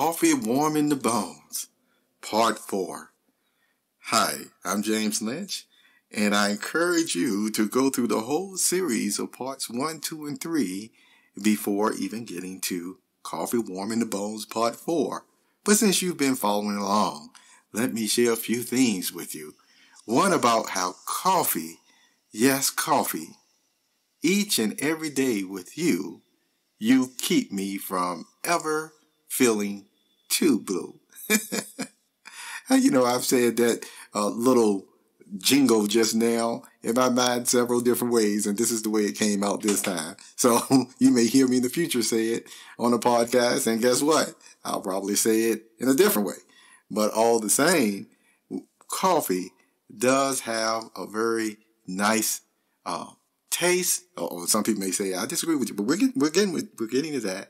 Coffee Warming the Bones, Part 4. Hi, I'm James Lynch, and I encourage you to go through the whole series of Parts 1, 2, and 3 before even getting to Coffee Warming the Bones, Part 4. But since you've been following along, let me share a few things with you. One about how coffee, yes, coffee, each and every day with you keep me from ever feeling too blue. I've said that little jingle just now in my mind several different ways, and this is the way it came out this time. So you may hear me in the future say it on a podcast, and guess what? I'll probably say it in a different way. But all the same, coffee does have a very nice taste. Or some people may say I disagree with you, but we're getting to that.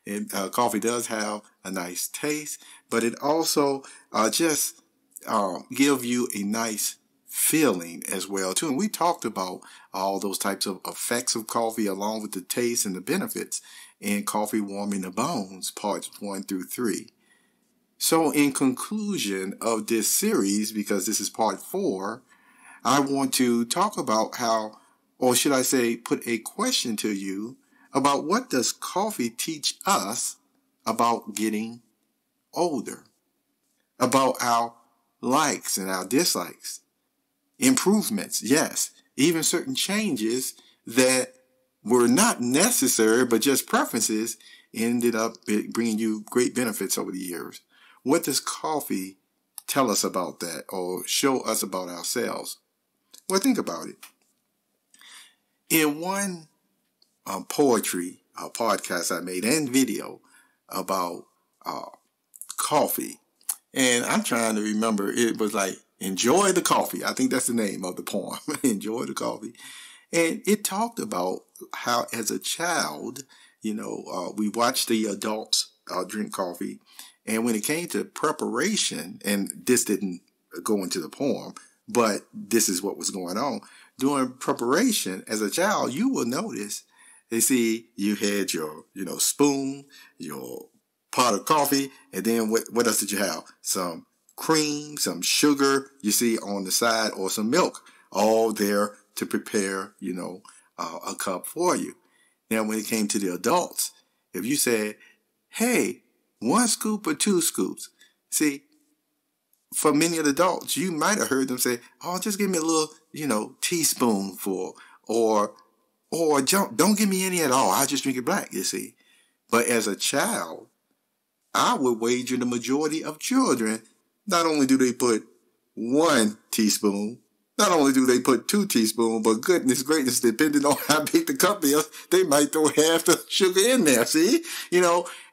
And coffee does have a nice taste, but it also just give you a nice feeling as well too. And we talked about all those types of effects of coffee along with the taste and the benefits in Coffee Warming the Bones, parts 1 through 3. So in conclusion of this series, because this is part 4, I want to talk about how, or should I say, put a question to you about what does coffee teach us about getting older, about our likes and our dislikes, improvements, yes, even certain changes that were not necessary but just preferences ended up bringing you great benefits over the years. What does coffee tell us about that or show us about ourselves? Well, think about it. In one poetry podcast I made and video about coffee, and I'm trying to remember, it was like Enjoy the Coffee. I think that's the name of the poem. Enjoy the Coffee. And it talked about how as a child, we watched the adults drink coffee, and when it came to preparation, and this didn't go into the poem, but this is what was going on during preparation as a child, you will notice they see you had your, spoon, your pot of coffee, and then what else did you have? Some cream, some sugar, you see on the side, or some milk, all there to prepare, a cup for you. Now, when it came to the adults, if you said, hey, 1 scoop or 2 scoops, see, for many of the adults, you might have heard them say, oh, just give me a little, teaspoonful, or don't give me any at all. I'll just drink it black, you see. But as a child, I would wager the majority of children, not only do they put 1 teaspoon, not only do they put 2 teaspoons, but goodness gracious, depending on how big the cup is, they might throw half the sugar in there, see?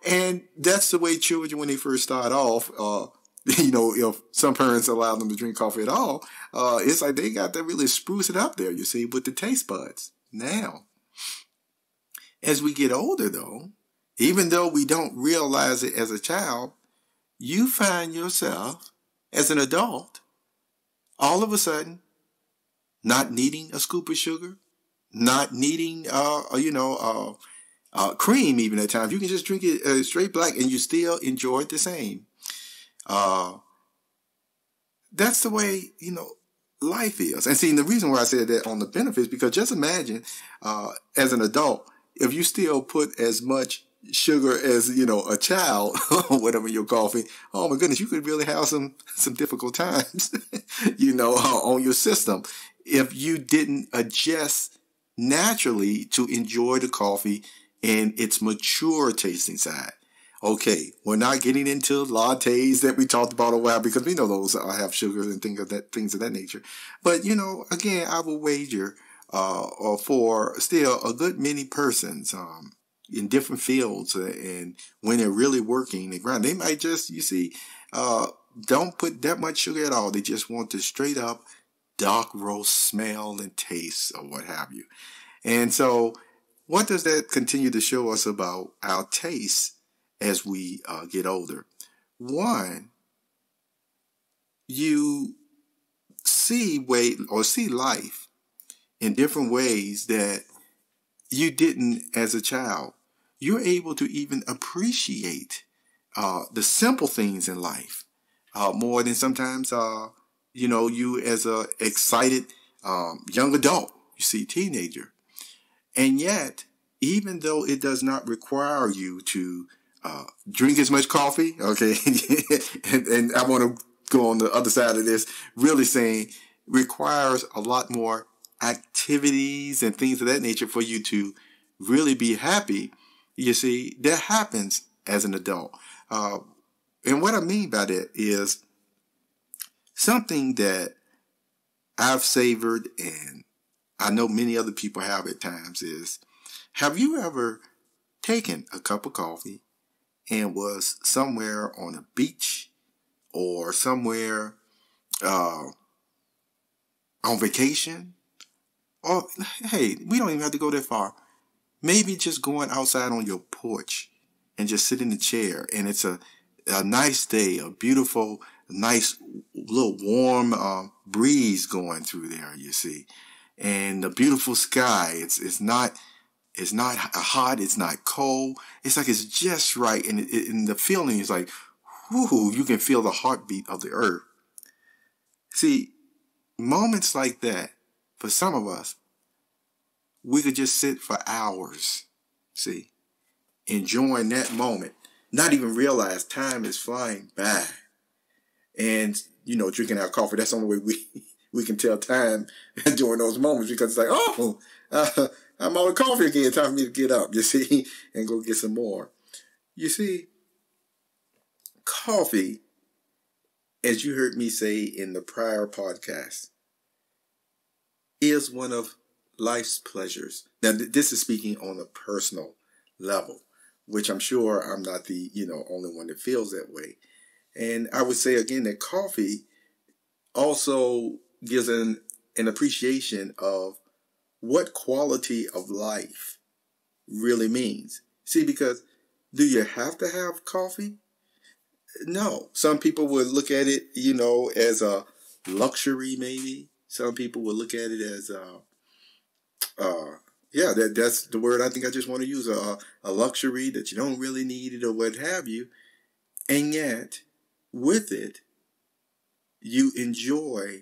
And that's the way children, when they first start off, if some parents allow them to drink coffee at all, it's like they got to really spruce it up there, you see, with the taste buds. Now, as we get older, though, even though we don't realize it as a child, you find yourself as an adult, all of a sudden, not needing a scoop of sugar, not needing, cream even at times. You can just drink it straight black and you still enjoy it the same. That's the way, life is. And see, the reason why I said that on the benefits, because just imagine, as an adult, if you still put as much sugar as, a child, or whatever in your coffee, oh my goodness, you could really have some difficult times, on your system if you didn't adjust naturally to enjoy the coffee in its mature tasting side. Okay, we're not getting into lattes that we talked about a while, because we know those have sugars and things of that nature. But, again, I will wager for still a good many persons in different fields, and when they're really working the ground, they might just, don't put that much sugar at all. They just want the straight up dark roast smell and taste or what have you. And so what does that continue to show us about our taste as we get older? One, you see life in different ways that you didn't as a child. You're able to even appreciate the simple things in life more than sometimes, you as a excited young adult, you see, teenager. And yet, even though it does not require you to drink as much coffee, okay, and I want to go on the other side of this, really saying requires a lot more activities and things of that nature for you to really be happy. You see, that happens as an adult. And what I mean by that is something that I've savored, and I know many other people have at times, is, have you ever taken a cup of coffee and was somewhere on a beach or somewhere on vacation? Or, hey, we don't even have to go that far. Maybe just going outside on your porch and just sit in the chair, and it's a nice day, a beautiful, nice little warm breeze going through there, you see, and the beautiful sky. It's not hot, it's not cold. It's like it's just right, and the feeling is like, whoo, you can feel the heartbeat of the earth. See, moments like that, for some of us, we could just sit for hours, see, enjoying that moment, not even realize time is flying by. And, drinking our coffee, that's the only way we can tell time during those moments, because it's like, oh, I'm out of coffee again, time for me to get up, you see, and go get some more. You see, coffee, as you heard me say in the prior podcast, is one of life's pleasures. Now, this is speaking on a personal level, which I'm sure I'm not the, only one that feels that way. And I would say again that coffee also gives an appreciation of what quality of life really means. See, because do you have to have coffee? No. Some people would look at it, as a luxury, maybe. Some people would look at it as that's the word I think I just want to use, a luxury that you don't really need it or what have you. And yet, with it, you enjoy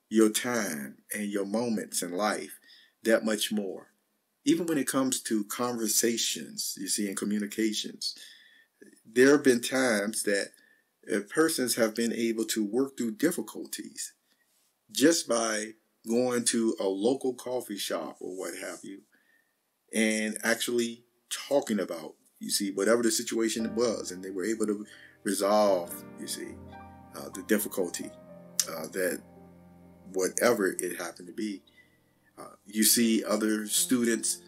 your time and your moments in life that much more. Even when it comes to conversations, you see, in communications, there have been times that persons have been able to work through difficulties just by going to a local coffee shop or what have you, and actually talking about, you see, whatever the situation was, and they were able to resolve, you see, the difficulty that whatever it happened to be. You see other students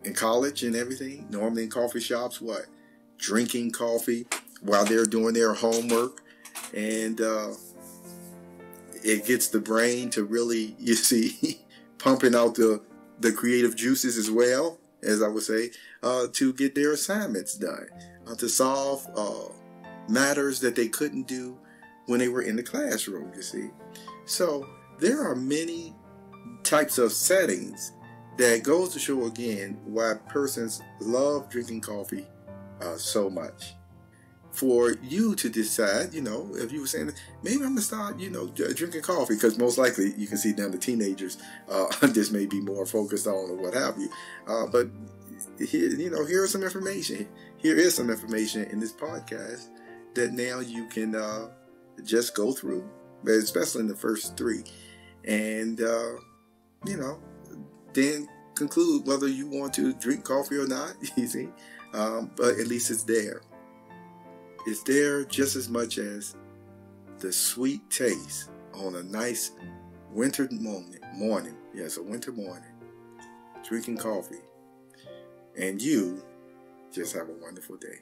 in college and everything, normally in coffee shops, drinking coffee while they're doing their homework, and it gets the brain to really, you see, pumping out the creative juices as well, as I would say, to get their assignments done, to solve matters that they couldn't do when they were in the classroom, you see. So there are many types of settings that goes to show again why persons love drinking coffee so much. For you to decide, if you were saying, maybe I'm going to start, drinking coffee, because most likely you can see down the teenagers, this may be more focused on or what have you. But here, here is some information. Here is some information in this podcast that now you can just go through, but especially in the first 3. And, then conclude whether you want to drink coffee or not, you see. But at least it's there. It's there just as much as the sweet taste on a nice winter morning. Yes, a winter morning. Drinking coffee. And you just have a wonderful day.